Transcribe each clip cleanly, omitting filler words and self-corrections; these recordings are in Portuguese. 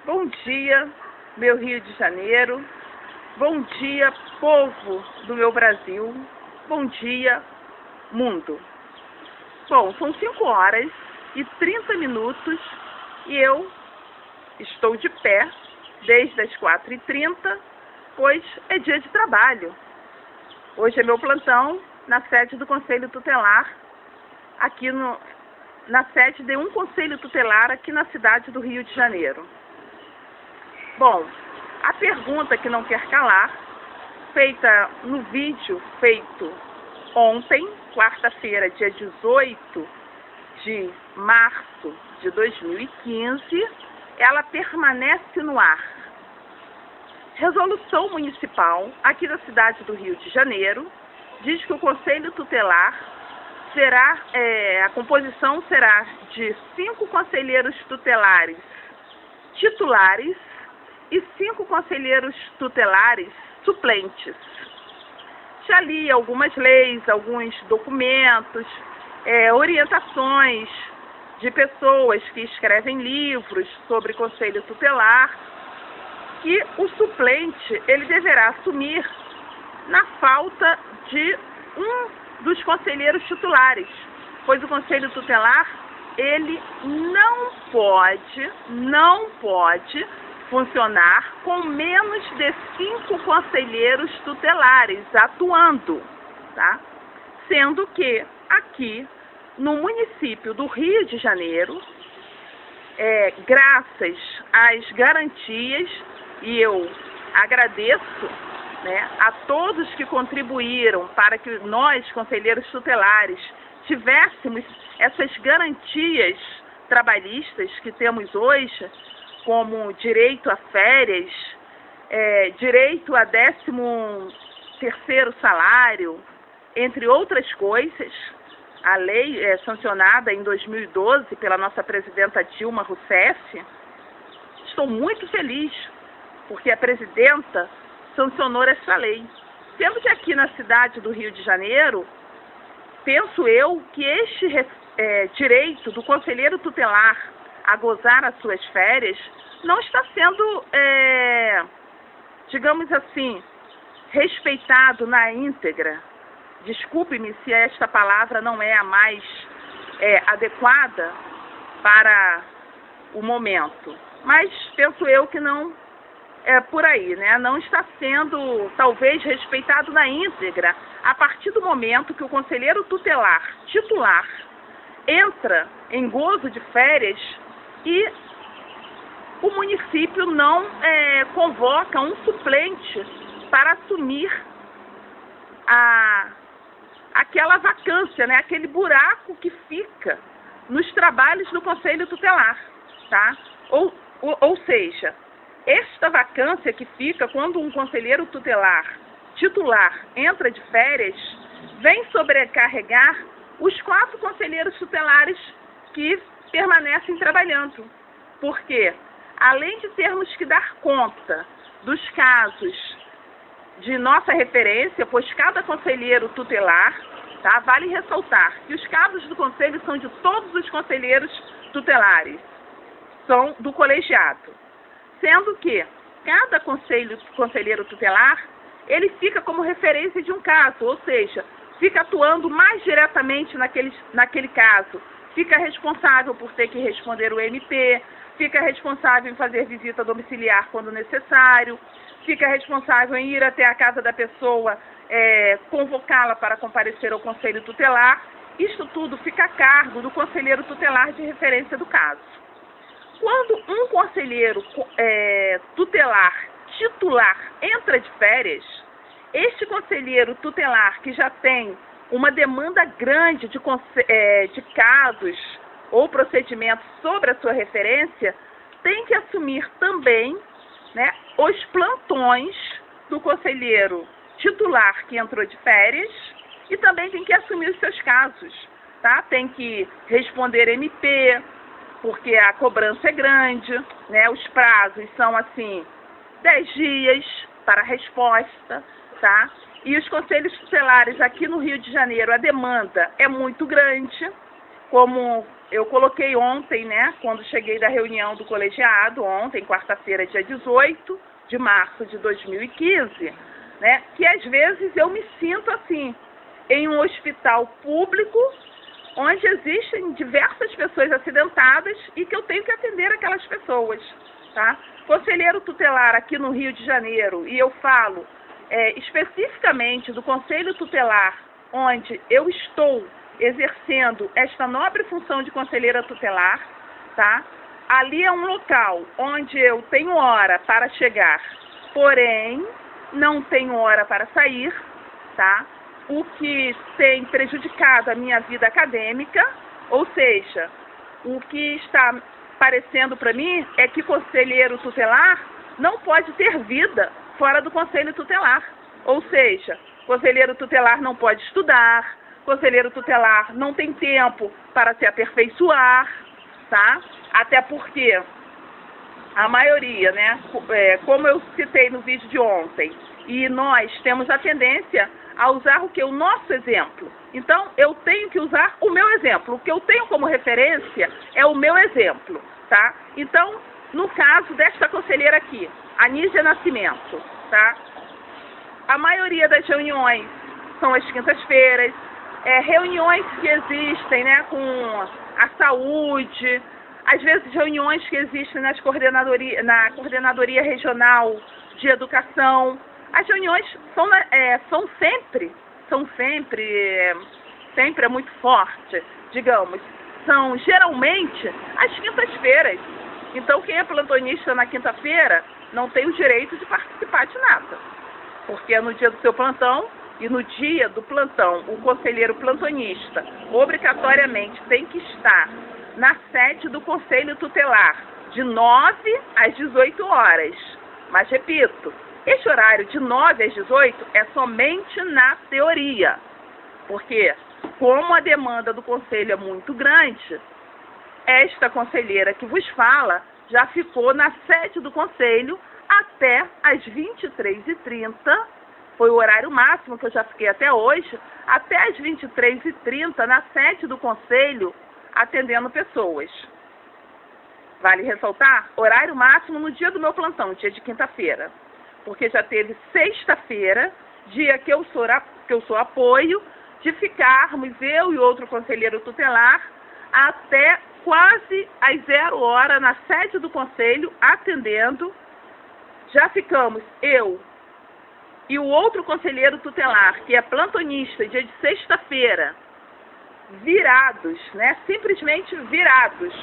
Bom dia, meu Rio de Janeiro. Bom dia, povo do meu Brasil. Bom dia, mundo. Bom, são 5h30 e eu estou de pé desde as 4h30, pois é dia de trabalho. Hoje é meu plantão na sede do Conselho Tutelar, na sede de um Conselho Tutelar aqui na cidade do Rio de Janeiro. Bom, a pergunta que não quer calar, feita no vídeo feito ontem, quarta-feira, dia 18 de março de 2015, ela permanece no ar. Resolução municipal aqui da cidade do Rio de Janeiro diz que o Conselho Tutelar será, a composição será de 5 conselheiros tutelares titulares e 5 conselheiros tutelares suplentes. Já li algumas leis, alguns documentos, orientações de pessoas que escrevem livros sobre conselho tutelar, que o suplente ele deverá assumir na falta de um dos conselheiros titulares, pois o conselho tutelar ele não pode funcionar com menos de 5 conselheiros tutelares atuando, tá? Sendo que aqui no município do Rio de Janeiro, graças às garantias, e eu agradeço, né, a todos que contribuíram para que nós, conselheiros tutelares, tivéssemos essas garantias trabalhistas que temos hoje, como direito a férias, direito a 13º salário, entre outras coisas. A lei é sancionada em 2012 pela nossa presidenta Dilma Rousseff. Estou muito feliz porque a presidenta sancionou essa lei. Sendo que aqui na cidade do Rio de Janeiro, penso eu que este direito do conselheiro tutelar a gozar as suas férias não está sendo, digamos assim, respeitado na íntegra. Desculpe-me se esta palavra não é a mais adequada para o momento, mas penso eu que não é por aí, né? Não está sendo, talvez, respeitado na íntegra a partir do momento que o conselheiro tutelar titular entra em gozo de férias e o município não convoca um suplente para assumir aquela vacância, né? Aquele buraco que fica nos trabalhos do Conselho Tutelar, tá? Ou seja, esta vacância que fica quando um conselheiro tutelar titular entra de férias vem sobrecarregar os 4 conselheiros tutelares que permanecem trabalhando. Porque, além de termos que dar conta dos casos de nossa referência, pois cada conselheiro tutelar, tá, vale ressaltar que os casos do conselho são de todos os conselheiros tutelares, são do colegiado. Sendo que cada conselheiro tutelar, ele fica como referência de um caso, ou seja, fica atuando mais diretamente naquele caso, fica responsável por ter que responder o MP, fica responsável em fazer visita domiciliar quando necessário, fica responsável em ir até a casa da pessoa, convocá-la para comparecer ao conselho tutelar. Isto tudo fica a cargo do conselheiro tutelar de referência do caso. Quando um conselheiro tutelar titular entra de férias, este conselheiro tutelar que já tem uma demanda grande de casos ou procedimentos sobre a sua referência, tem que assumir também, né, os plantões do conselheiro titular que entrou de férias e também tem que assumir os seus casos, tá? Tem que responder MP, porque a cobrança é grande, né? Os prazos são assim, 10 dias para a resposta, tá? E os conselhos tutelares aqui no Rio de Janeiro, a demanda é muito grande como eu coloquei ontem, né, quando cheguei da reunião do colegiado, ontem, quarta-feira, dia 18 de março de 2015, né, que às vezes eu me sinto assim, em um hospital público, onde existem diversas pessoas acidentadas e que eu tenho que atender aquelas pessoas, tá? Conselheiro tutelar aqui no Rio de Janeiro, e eu falo especificamente do Conselho Tutelar, onde eu estou exercendo esta nobre função de conselheira tutelar, tá? Ali é um local onde eu tenho hora para chegar, porém não tenho hora para sair, tá? O que tem prejudicado a minha vida acadêmica, ou seja, o que está parecendo para mim é que conselheiro tutelar não pode ter vida fora do conselho tutelar. Ou seja, conselheiro tutelar não pode estudar, conselheiro tutelar não tem tempo para se aperfeiçoar, tá? Até porque a maioria, né, como eu citei no vídeo de ontem, e nós temos a tendência a usar o que? O nosso exemplo. Então, eu tenho que usar o meu exemplo. O que eu tenho como referência é o meu exemplo, tá? Então, no caso desta conselheira aqui, Anísia Nascimento, tá? A maioria das reuniões são às quintas-feiras, reuniões que existem, né, com a saúde, às vezes reuniões que existem na coordenadoria regional de educação. As reuniões são sempre é muito forte, digamos, são geralmente às quintas-feiras. Então quem é plantonista na quinta-feira não tem o direito de participar de nada, porque é no dia do seu plantão, e no dia do plantão o conselheiro plantonista obrigatoriamente tem que estar na sede do Conselho Tutelar, de 9 às 18 horas. Mas repito, este horário de 9 às 18 é somente na teoria, porque como a demanda do Conselho é muito grande, esta conselheira que vos fala já ficou na sede do Conselho até às 23h30, foi o horário máximo que eu já fiquei até hoje, até às 23h30 na sede do Conselho, atendendo pessoas. Vale ressaltar, horário máximo no dia do meu plantão, dia de quinta-feira, porque já teve sexta-feira, dia que eu sou apoio, de ficarmos, eu e outro conselheiro tutelar, até quase às 0 horas na sede do Conselho, atendendo. Já ficamos, eu e o outro conselheiro tutelar, que é plantonista, dia de sexta-feira, virados, né? Simplesmente virados.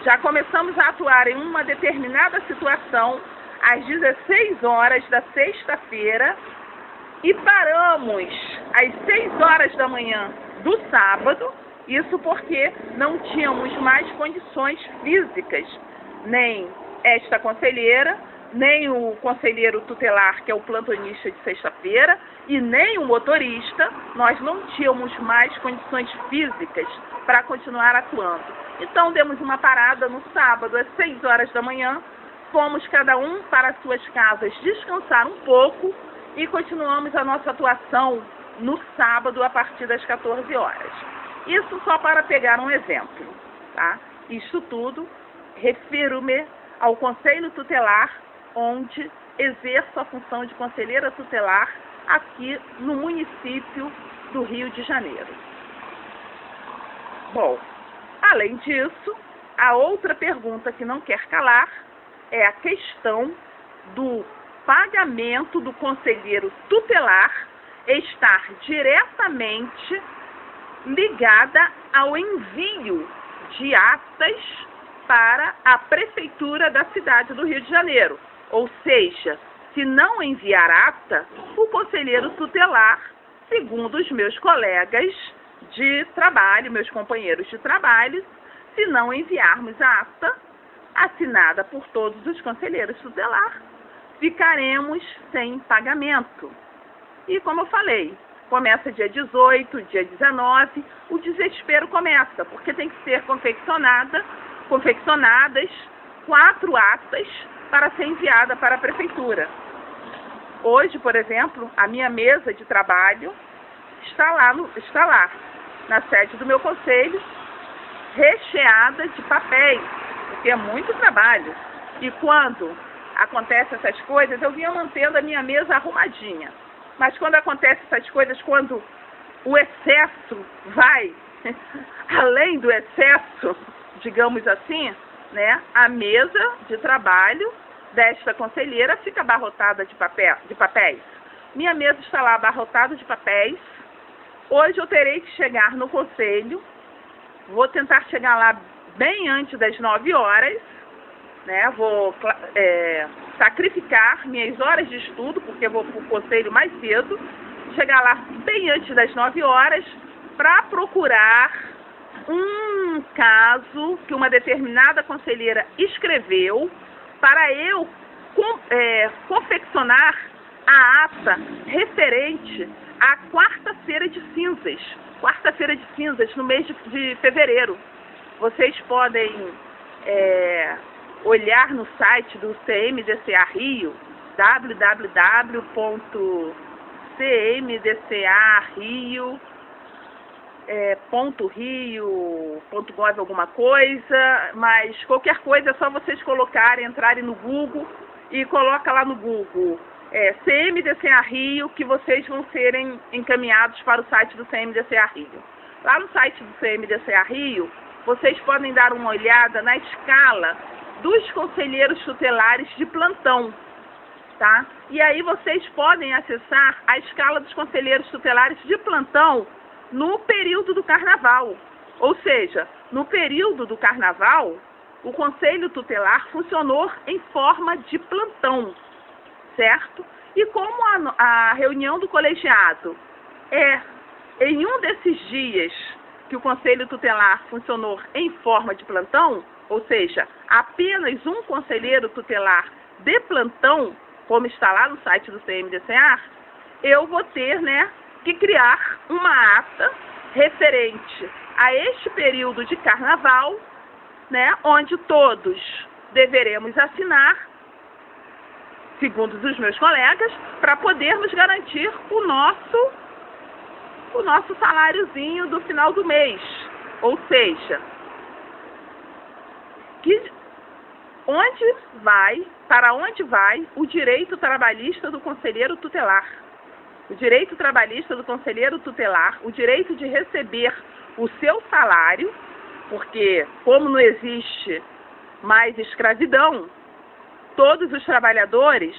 Já começamos a atuar em uma determinada situação às 16 horas da sexta-feira e paramos às 6 horas da manhã do sábado, isso porque não tínhamos mais condições físicas, nem esta conselheira, nem o conselheiro tutelar, que é o plantonista de sexta-feira, e nem o motorista, nós não tínhamos mais condições físicas para continuar atuando. Então demos uma parada no sábado às 6 horas da manhã, fomos cada um para as suas casas descansar um pouco e continuamos a nossa atuação no sábado a partir das 14 horas. Isso só para pegar um exemplo, tá? Isso tudo, refiro-me ao Conselho Tutelar, onde exerço a função de conselheira tutelar aqui no município do Rio de Janeiro. Bom, além disso, a outra pergunta que não quer calar é a questão do pagamento do conselheiro tutelar estar diretamente ligada ao envio de atas para a Prefeitura da cidade do Rio de Janeiro. Ou seja, se não enviar ata, o conselheiro tutelar, segundo os meus colegas de trabalho, meus companheiros de trabalho, se não enviarmos a ata assinada por todos os conselheiros tutelar, ficaremos sem pagamento. E como eu falei, começa dia 18, dia 19, o desespero começa, porque tem que ser confeccionadas 4 atas para ser enviada para a prefeitura. Hoje, por exemplo, a minha mesa de trabalho está lá na sede do meu conselho, recheada de papéis, porque é muito trabalho. E quando acontecem essas coisas, eu vinha mantendo a minha mesa arrumadinha. Mas quando acontecem essas coisas, quando o excesso vai além do excesso, digamos assim, né, a mesa de trabalho desta conselheira fica abarrotada de papéis. Minha mesa está lá abarrotada de papéis. Hoje eu terei que chegar no conselho, vou tentar chegar lá bem antes das 9 horas, né? Vou sacrificar minhas horas de estudo, porque vou para o conselho mais cedo, chegar lá bem antes das 9 horas para procurar um caso que uma determinada conselheira escreveu para eu confeccionar a ata referente à quarta-feira de cinzas. Quarta-feira de cinzas, no mês de fevereiro. Vocês podem olhar no site do CMDCA Rio, www.cmdcario.rio.gov alguma coisa, mas qualquer coisa é só vocês colocarem, entrarem no Google e coloca lá no Google CMDCA Rio, que vocês vão serem encaminhados para o site do CMDCA Rio. Lá no site do CMDCA Rio, vocês podem dar uma olhada na escala dos conselheiros tutelares de plantão, tá? E aí vocês podem acessar a escala dos conselheiros tutelares de plantão no período do carnaval. Ou seja, no período do carnaval, o conselho tutelar funcionou em forma de plantão, certo? E como a reunião do colegiado é em um desses dias que o conselho tutelar funcionou em forma de plantão, ou seja, apenas um conselheiro tutelar de plantão, como está lá no site do CMDCA, eu vou ter, que criar uma ata referente a este período de carnaval, onde todos deveremos assinar, segundo os meus colegas, para podermos garantir o nosso saláriozinho do final do mês. Ou seja, para onde vai o direito trabalhista do conselheiro tutelar? O direito trabalhista do conselheiro tutelar, o direito de receber o seu salário, porque como não existe mais escravidão, todos os trabalhadores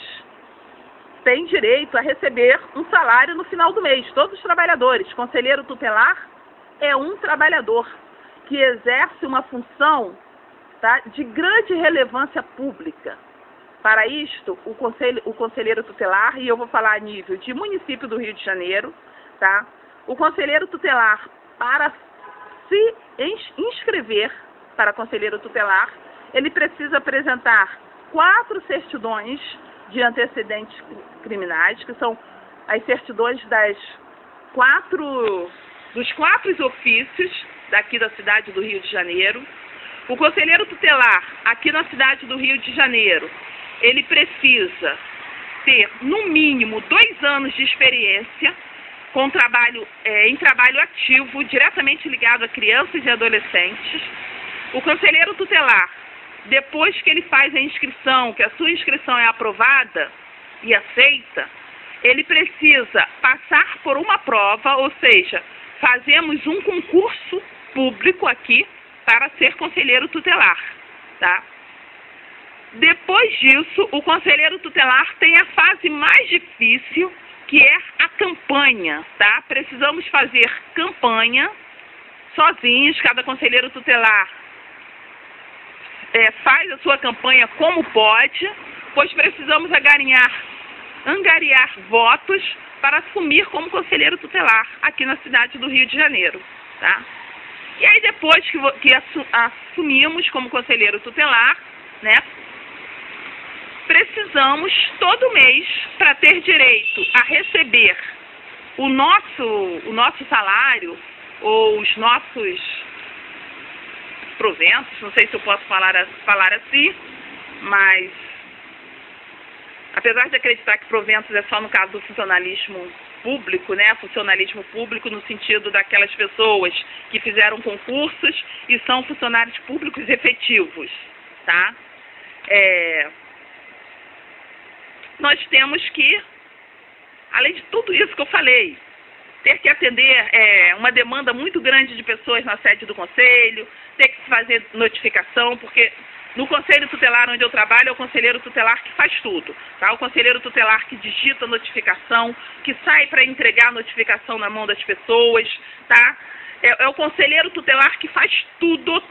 têm direito a receber um salário no final do mês. Todos os trabalhadores. Conselheiro tutelar é um trabalhador que exerce uma função, tá, de grande relevância pública. Para isto, o conselheiro tutelar, e eu vou falar a nível de município do Rio de Janeiro, tá? O conselheiro tutelar, para se inscrever para conselheiro tutelar, ele precisa apresentar 4 certidões de antecedentes criminais, que são as certidões dos 4 ofícios daqui da cidade do Rio de Janeiro. O conselheiro tutelar, aqui na cidade do Rio de Janeiro, ele precisa ter, no mínimo, 2 anos de experiência com em trabalho ativo, diretamente ligado a crianças e adolescentes. O conselheiro tutelar, depois que ele faz a inscrição, que a sua inscrição é aprovada e aceita, ele precisa passar por uma prova, ou seja, fazemos um concurso público aqui para ser conselheiro tutelar, tá? Depois disso, o conselheiro tutelar tem a fase mais difícil, que é a campanha, tá? Precisamos fazer campanha sozinhos, cada conselheiro tutelar faz a sua campanha como pode, pois precisamos angariar votos para assumir como conselheiro tutelar aqui na cidade do Rio de Janeiro, tá? E aí depois que assumimos como conselheiro tutelar, precisamos todo mês, para ter direito a receber o nosso salário ou os nossos proventos, não sei se eu posso falar assim, mas apesar de acreditar que proventos é só no caso do funcionalismo público, né? Funcionalismo público no sentido daquelas pessoas que fizeram concursos e são funcionários públicos efetivos, tá? Nós temos que, além de tudo isso que eu falei, ter que atender uma demanda muito grande de pessoas na sede do conselho, ter que fazer notificação, porque no conselho tutelar onde eu trabalho é o conselheiro tutelar que faz tudo, tá? O conselheiro tutelar que digita a notificação, que sai para entregar a notificação na mão das pessoas, tá? É o conselheiro tutelar que faz tudo.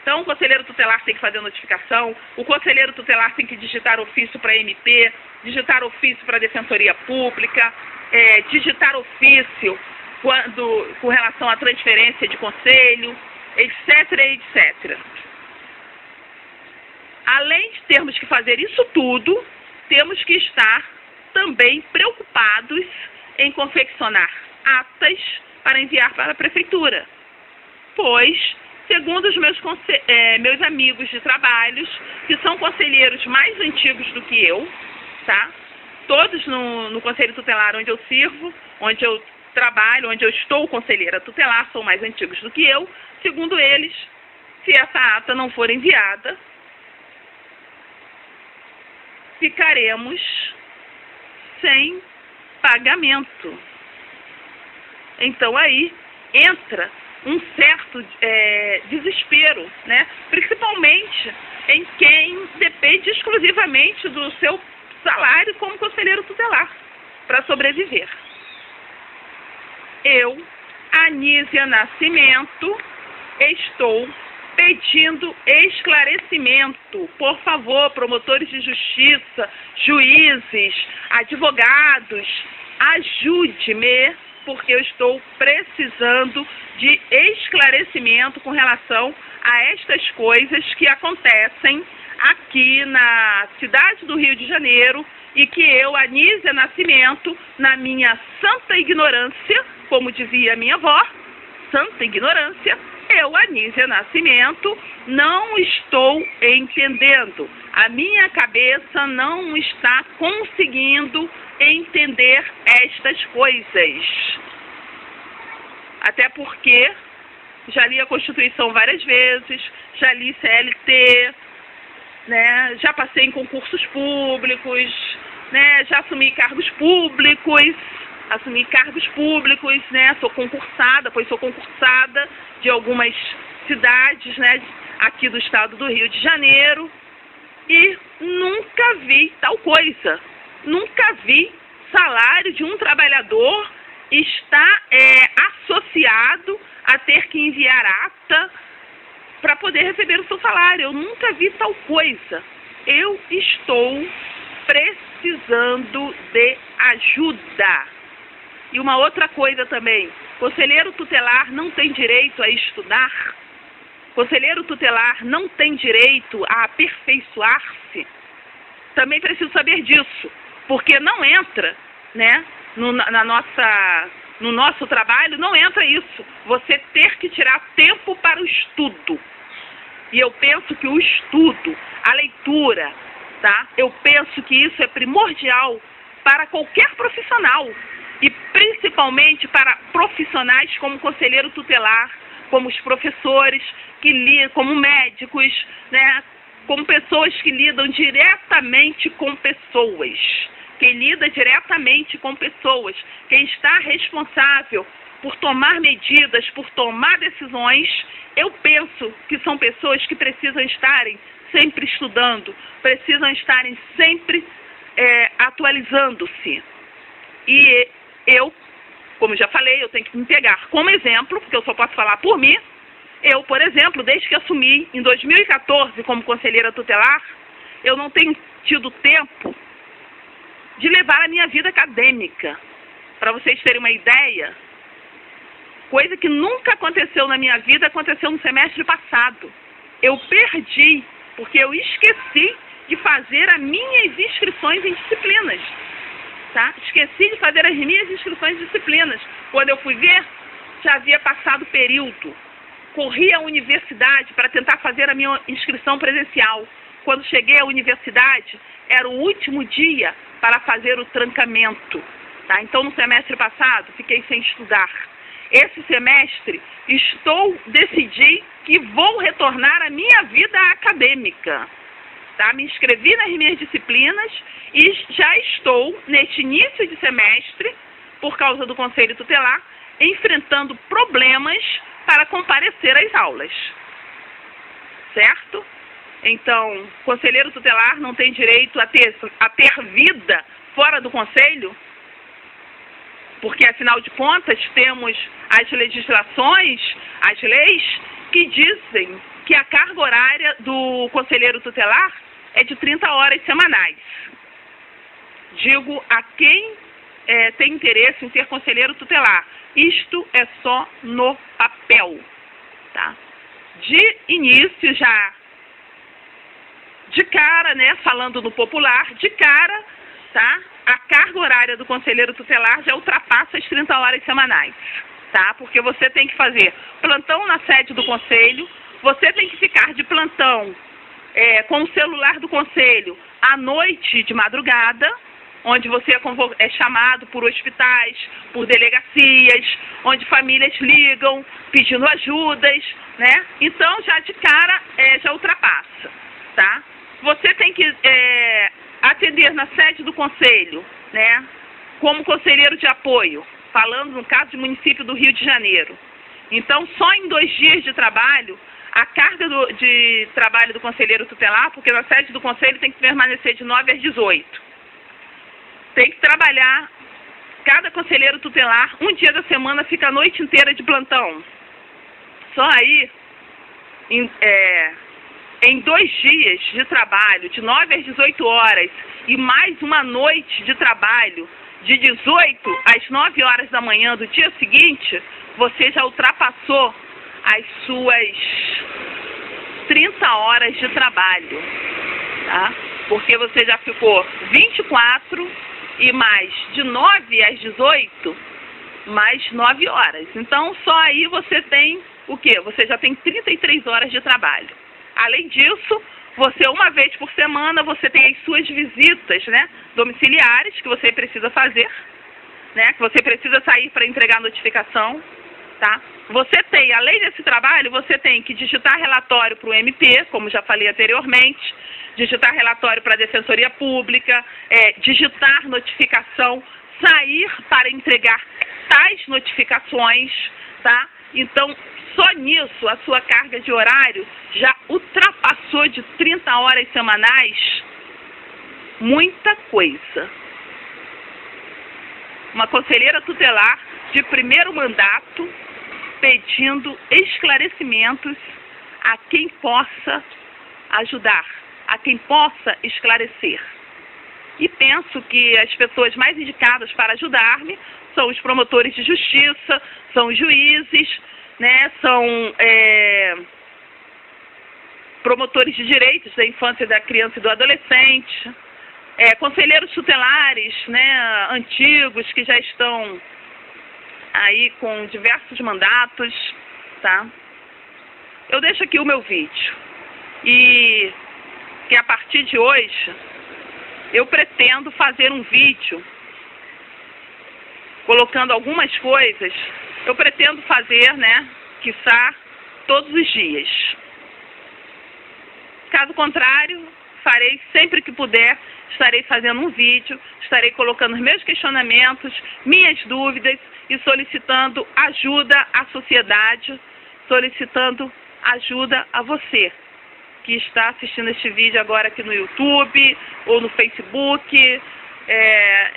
Então, o conselheiro tutelar tem que fazer a notificação, o conselheiro tutelar tem que digitar ofício para MP, digitar ofício para a Defensoria Pública, digitar ofício com relação à transferência de conselho, etc. Além de termos que fazer isso tudo, temos que estar também preocupados em confeccionar atas para enviar para a prefeitura, pois, segundo os meus amigos de trabalhos, que são conselheiros mais antigos do que eu, tá? Todos no conselho tutelar onde eu sirvo, onde eu trabalho, onde eu estou conselheira tutelar, são mais antigos do que eu. Segundo eles, se essa ata não for enviada, ficaremos sem pagamento. Então aí entra um certo desespero, né? Principalmente em quem depende exclusivamente do seu salário como conselheiro tutelar para sobreviver. Eu, Anísia Nascimento, estou pedindo esclarecimento. Por favor, promotores de justiça, juízes, advogados, ajude-me, porque eu estou precisando de esclarecimento com relação a estas coisas que acontecem aqui na cidade do Rio de Janeiro e que eu, Anísia Nascimento, na minha santa ignorância, como dizia a minha avó, santa ignorância, eu, Anísia Nascimento, não estou entendendo. A minha cabeça não está conseguindo entender estas coisas. Até porque já li a Constituição várias vezes, já li CLT, né? Já passei em concursos públicos, né? Já assumi cargos públicos, né? Sou concursada, pois sou concursada de algumas cidades, né? Aqui do estado do Rio de Janeiro, e nunca vi tal coisa. Nunca vi salário de um trabalhador estar associado a ter que enviar ata para poder receber o seu salário. Eu nunca vi tal coisa. Eu estou precisando de ajuda. E uma outra coisa também, conselheiro tutelar não tem direito a estudar, conselheiro tutelar não tem direito a aperfeiçoar-se. Também preciso saber disso, porque não entra, né, no nosso trabalho, não entra isso, você ter que tirar tempo para o estudo. E eu penso que o estudo, a leitura, tá? Eu penso que isso é primordial para qualquer profissional. E principalmente para profissionais como conselheiro tutelar, como os professores, como médicos, né? Como pessoas que lidam diretamente com pessoas. Quem lida diretamente com pessoas, quem está responsável por tomar medidas, por tomar decisões, eu penso que são pessoas que precisam estarem sempre estudando, precisam estarem sempre atualizando-se. E eu, como já falei, eu tenho que me pegar como exemplo, porque eu só posso falar por mim. Eu, por exemplo, desde que assumi em 2014 como conselheira tutelar, eu não tenho tido tempo de levar a minha vida acadêmica. Para vocês terem uma ideia, coisa que nunca aconteceu na minha vida, aconteceu no semestre passado. Eu perdi, porque eu esqueci de fazer as minhas inscrições em disciplinas. Tá? Esqueci de fazer as minhas inscrições em disciplinas. Quando eu fui ver, já havia passado o período. Corri à universidade para tentar fazer a minha inscrição presencial. quando cheguei à universidade, era o último dia para fazer o trancamento. Tá? Então, no semestre passado, fiquei sem estudar. Esse semestre, decidi que vou retornar à minha vida acadêmica. Tá? Me inscrevi nas minhas disciplinas e já estou, neste início de semestre, por causa do Conselho Tutelar, enfrentando problemas para comparecer às aulas. Certo? Então, conselheiro tutelar não tem direito a ter vida fora do conselho? Porque, afinal de contas, temos as legislações, as leis, que dizem que a carga horária do conselheiro tutelar é de 30 horas semanais. Digo a quem tem interesse em ser conselheiro tutelar. Isto é só no papel. Tá? De início, já de cara, né, falando no popular, de cara, tá? A carga horária do conselheiro tutelar já ultrapassa as 30 horas semanais, tá? Porque você tem que fazer plantão na sede do conselho, você tem que ficar de plantão com o celular do conselho à noite de madrugada, onde você é chamado por hospitais, por delegacias, onde famílias ligam pedindo ajudas, né? Então, já de cara, já ultrapassa, tá? Você tem que atender na sede do conselho, né? Como conselheiro de apoio, falando no caso do município do Rio de Janeiro. Então, só em 2 dias de trabalho, a carga de trabalho do conselheiro tutelar, porque na sede do conselho tem que permanecer de 9 às 18. Tem que trabalhar, cada conselheiro tutelar, um dia da semana fica a noite inteira de plantão. Só aí, em 2 dias de trabalho, de 9 às 18 horas, e mais uma noite de trabalho, de 18 às 9 horas da manhã do dia seguinte, você já ultrapassou as suas 30 horas de trabalho, tá? Porque você já ficou 24 e mais de 9 às 18, mais 9 horas. Então, só aí você tem o quê? Você já tem 33 horas de trabalho. Além disso, você, uma vez por semana, você tem as suas visitas, né, domiciliares, que você precisa fazer, né, que você precisa sair para entregar notificação, tá? Você tem, além desse trabalho, você tem que digitar relatório para o MP, como já falei anteriormente, digitar relatório para a Defensoria Pública, digitar notificação, sair para entregar tais notificações, tá? Então, só nisso, a sua carga de horário já ultrapassou de 30 horas semanais muita coisa. Uma conselheira tutelar de primeiro mandato pedindo esclarecimentos a quem possa ajudar, a quem possa esclarecer. E penso que as pessoas mais indicadas para ajudar-me são os promotores de justiça, são os juízes, né, são promotores de direitos da infância, da criança e do adolescente, conselheiros tutelares, né, antigos, que já estão aí com diversos mandatos, tá? Eu deixo aqui o meu vídeo e que a partir de hoje eu pretendo fazer um vídeo colocando algumas coisas. Eu pretendo fazer, né, quiçá, todos os dias. Caso contrário, farei sempre que puder, estarei fazendo um vídeo, estarei colocando os meus questionamentos, minhas dúvidas e solicitando ajuda à sociedade, solicitando ajuda a você que está assistindo este vídeo agora aqui no YouTube ou no Facebook,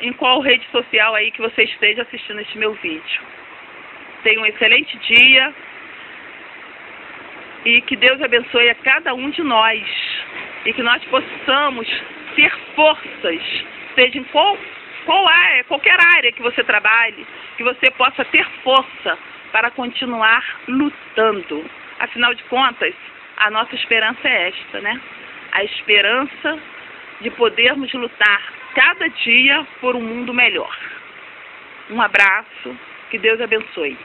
em qual rede social aí que você esteja assistindo este meu vídeo. Tenha um excelente dia e que Deus abençoe a cada um de nós e que nós possamos ter forças, seja em qualquer área que você trabalhe, que você possa ter força para continuar lutando. Afinal de contas, a nossa esperança é esta, né? A esperança de podermos lutar cada dia por um mundo melhor. Um abraço, que Deus abençoe.